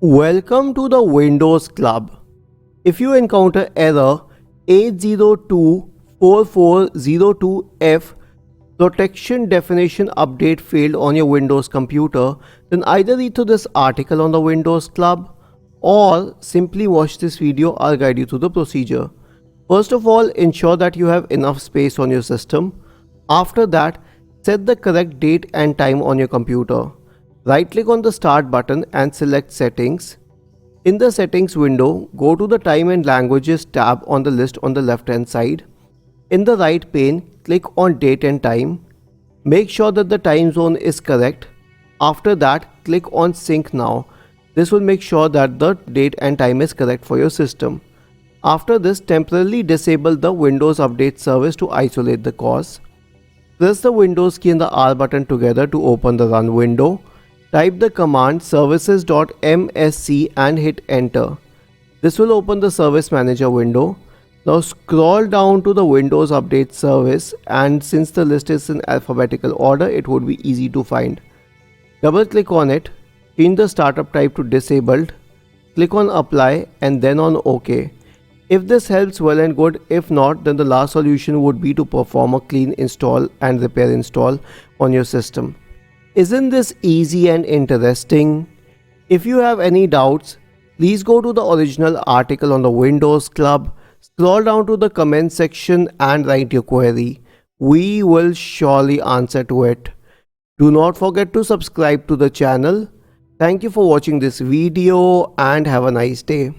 Welcome to the Windows Club. If you encounter error 8024402F protection definition update failed on your Windows computer, then either read through this article on the Windows Club or simply watch this video. I'll guide you through the procedure. First of all, ensure that you have enough space on your system. After that, set the correct date and time on your computer. Right click on the Start button and select Settings. In the Settings window, go to the Time and Languages tab on the list on the left hand side. In the right pane, click on Date and Time. Make sure that the time zone is correct. After that, click on Sync Now. This will make sure that the date and time is correct for your system. After this, temporarily disable the Windows Update service to isolate the cause. Press the Windows key and the R button together to open the Run window. Type the command services.msc and hit enter. This will open the Service Manager window. Now scroll down to the Windows Update service, and since the list is in alphabetical order, it would be easy to find. Double click on it, change the startup type to disabled, click on apply and then on OK. If this helps, well and good. If not, then the last solution would be to perform a clean install and repair install on your system. Isn't this easy and interesting? If you have any doubts, please go to the original article on the Windows Club, scroll down to the comment section and write your query. We will surely answer to it. Do not forget to subscribe to the channel. Thank you for watching this video and have a nice day.